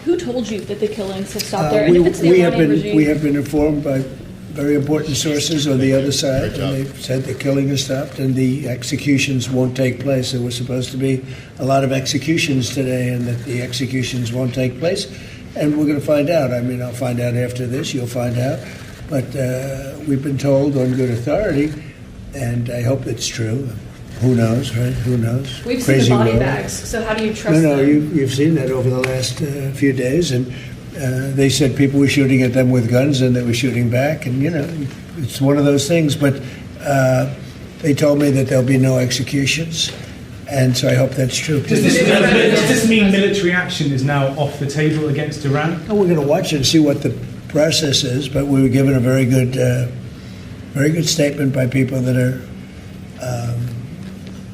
Who told you that the killings have stopped there? And if it's the Iranian regime? We have been informed by very important sources on the other side, and they've said the killing has stopped and the executions won't take place. There was supposed to be a lot of executions today, and that the executions won't take place. And we're going to find out. I mean, I'll find out after this. You'll find out. But we've been told on good authority, and I hope it's true. Who knows, right? Who knows? We've Crazy seen the body world. bags, so how do you trust No, them? you've seen that over the last few days, and they said people were shooting at them with guns, and they were shooting back, and it's one of those things. But they told me that there'll be no executions, and so I hope that's true. Does this mean military action is now off the table against Iran? We're going to watch it and see what the process is, but we were given a very good statement by people that are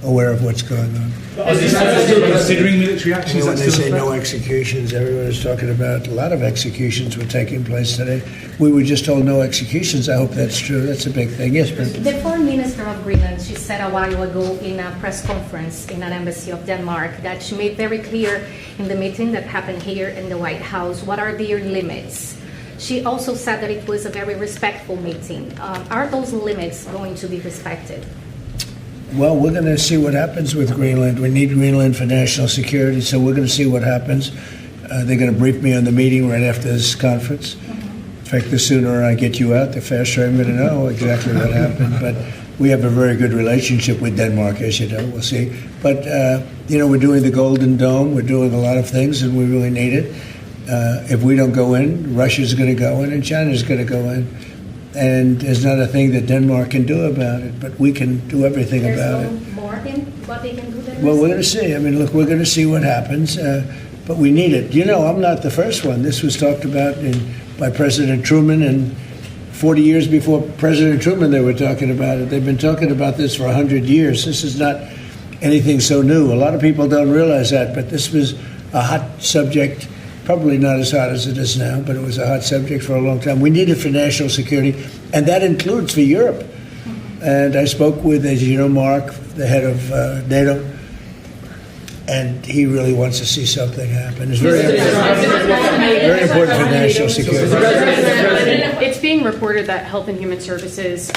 aware of what's going on. Is this still considering military action? When they say no executions, everyone is talking about a lot of executions were taking place today. We were just told no executions. I hope that's true. That's a big thing. Yes, Brent? The foreign minister of Greenland, she said a while ago in a press conference in an embassy of Denmark that she made very clear in the meeting that happened here in the White House what are their limits. She also said that it was a very respectful meeting. Are those limits going to be respected? Well, we're going to see what happens with Greenland. We need Greenland for national security, so we're going to see what happens. They're going to brief me on the meeting right after this conference. In fact, the sooner I get you out, the faster I'm going to know exactly what happened. But we have a very good relationship with Denmark, as you know. We'll see. But, we're doing the Golden Dome. We're doing a lot of things, and we really need it. If we don't go in, Russia's going to go in, and China's going to go in. And there's not a thing that Denmark can do about it, but we can do everything about it. There's no more in what they can do there? Well, we're going to see. I mean, look, we're going to see what happens, but we need it. I'm not the first one. This was talked about by President Truman, and 40 years before President Truman, they were talking about it. They've been talking about this for 100 years. This is not anything so new. A lot of people don't realize that, but this was a hot subject. Probably not as hot as it is now, but it was a hot subject for a long time. We need it for national security, and that includes for Europe. And I spoke with, as you know, Mark, the head of NATO, and he really wants to see something happen. It's very important for national security. It's being reported that Health and Human Services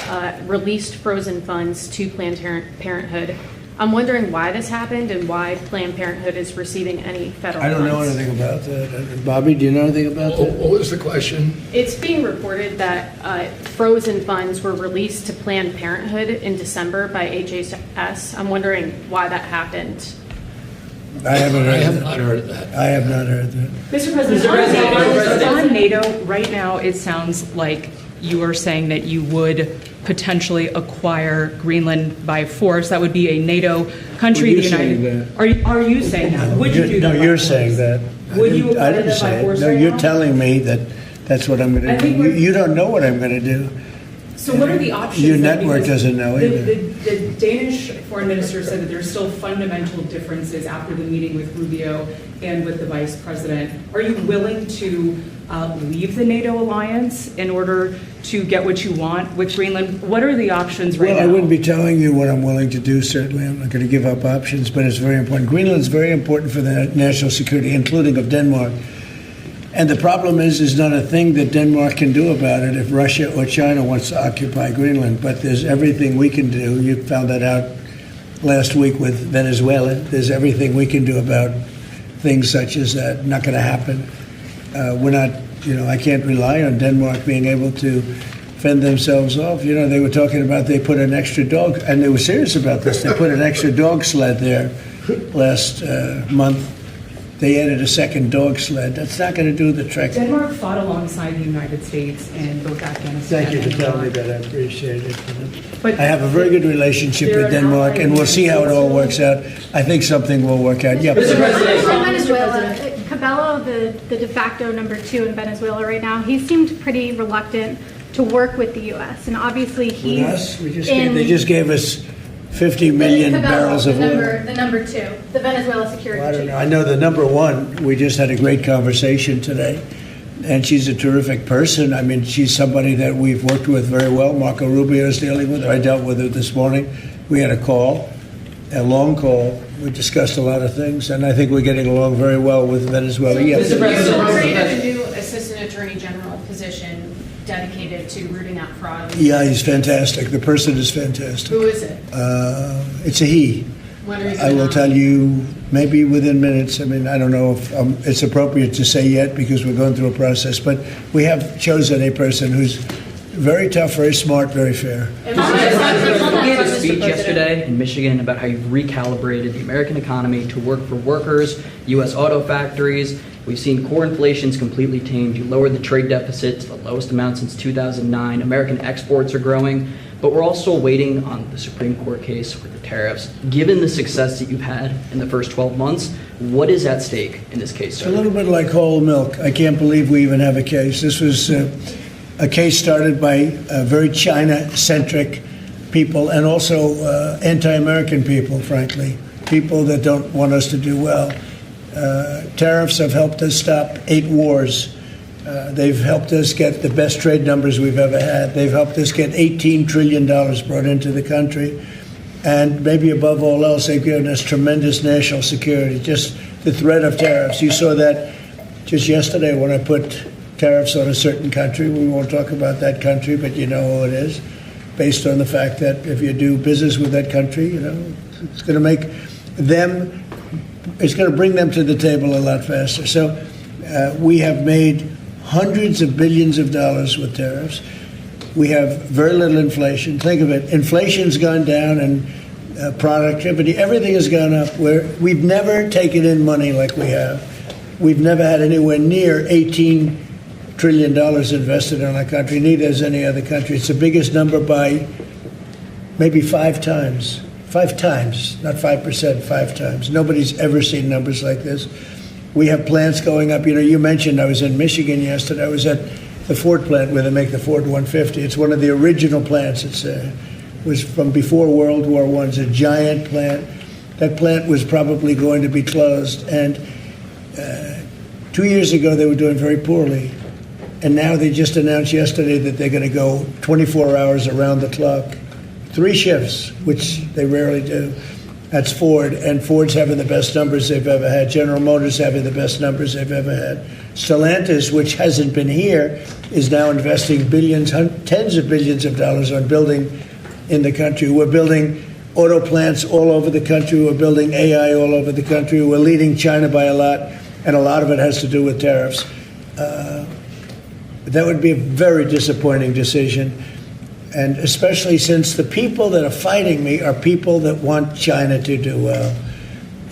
released frozen funds to Planned Parenthood. I'm wondering why this happened and why Planned Parenthood is receiving any federal funds. I don't know anything about that. Bobby, do you know anything about that? What was the question? It's being reported that frozen funds were released to Planned Parenthood in December by HHS. I'm wondering why that happened. I haven't heard I have that. not heard that. I have not heard that. Mr. President, on NATO, right now it sounds like you are saying that you would potentially acquire Greenland by force. That would be a NATO country. Well, you're saying that. Are you saying that? Would you do that? No, you're saying that. Would you I acquire didn't them say by it. force No, right you're now? telling me that that's what I'm going to do. You don't know what I'm going to do. So what are the options? Your then? network Because doesn't know either. The Danish foreign minister said that there's still fundamental differences after the meeting with Rubio and with the vice president. Are you willing to leave the NATO alliance in order to get what you want with Greenland? What are the options right now? Well, I wouldn't be telling you what I'm willing to do, certainly. I'm not going to give up options, but it's very important. Greenland's very important for the national security, including of Denmark. And the problem is not a thing that Denmark can do about it if Russia or China wants to occupy Greenland. But there's everything we can do. You found that out last week with Venezuela. There's everything we can do about things such as that. Not going to happen. We're not, I can't rely on Denmark being able to fend themselves off. They were talking about they put an extra dog, and they were serious about this. They put an extra dog sled there last month. They added a second dog sled. That's not going to do the trick. Denmark fought alongside the United States in both Afghanistan. Thank you for and telling me Iraq. that. I appreciate it. But I have a very good relationship with Denmark, and we'll see how it all works out. I think something will work out. Yeah. Venezuela, Cabello, the de facto number 2 in Venezuela right now, he seemed pretty reluctant to work with the U.S. And obviously he's With us? They just gave us 50 million barrels of oil. The number 2, the Venezuela security I don't chief. know. I know the number 1. We just had a great conversation today, and she's a terrific person. I mean, she's somebody that we've worked with very well. Marco Rubio is dealing with her. I dealt with her this morning. We had a call. a long call. We discussed a lot of things, and I think we're getting along very well with Venezuela. Yes. You created a new assistant attorney general position dedicated to rooting out fraud. Yeah, he's fantastic. The person is fantastic. Who is it? It's a he. When are you I will gonna- tell you maybe within minutes. I mean, I don't know if it's appropriate to say yet because we're going through a process, but we have chosen a person who's very tough, very smart, very fair. And You Mr. gave a President- speech yesterday in Michigan about how you've recalibrated the American economy to work for workers, U.S. auto factories. We've seen core inflation's completely tamed. You lowered the trade deficit to the lowest amount since 2009. American exports are growing. But we're also waiting on the Supreme Court case with the tariffs. Given the success that you've had in the first 12 months, what is at stake in this case, It's a sir? little bit like whole milk. I can't believe we even have a case. This was a case started by very China-centric people and also anti-American people, frankly, people that don't want us to do well. Tariffs have helped us stop 8 wars. They've helped us get the best trade numbers we've ever had. They've helped us get $18 trillion brought into the country. And maybe above all else, they've given us tremendous national security. Just the threat of tariffs. You saw that just yesterday when I put tariffs on a certain country. We won't talk about that country, but you know who it is. Based on the fact that if you do business with that country, you know, it's going to make them, it's going to bring them to the table a lot faster. So we have made hundreds of billions of dollars with tariffs. We have very little inflation. Think of it. Inflation's gone down and productivity, everything has gone up. We've never taken in money like we have. We've never had anywhere near $18 trillion invested in our country, neither has any other country. It's the biggest number by maybe 5 times. 5 times, not 5%, 5 times. Nobody's ever seen numbers like this. We have plants going up. You know, you mentioned I was in Michigan yesterday. I was at the Ford plant where they make the Ford 150. It's one of the original plants. It was from before World War I. It's a giant plant. That plant was probably going to be closed. And 2 years ago, they were doing very poorly. And now they just announced yesterday that they're going to go 24 hours around the clock. 3 shifts, which they rarely do. That's Ford, and Ford's having the best numbers they've ever had. General Motors having the best numbers they've ever had. Stellantis, which hasn't been here, is now investing billions, tens of billions of dollars on building in the country. We're building auto plants all over the country. We're building AI all over the country. We're leading China by a lot, and a lot of it has to do with tariffs. That would be a very disappointing decision. And especially since the people that are fighting me are people that want China to do well.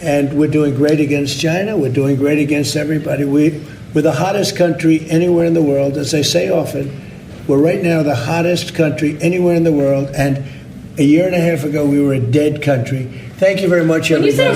And we're doing great against China. We're doing great against everybody. We're the hottest country anywhere in the world. As I say often, we're right now the hottest country anywhere in the world. And a year and a half ago, we were a dead country. Thank you very much, everybody. You said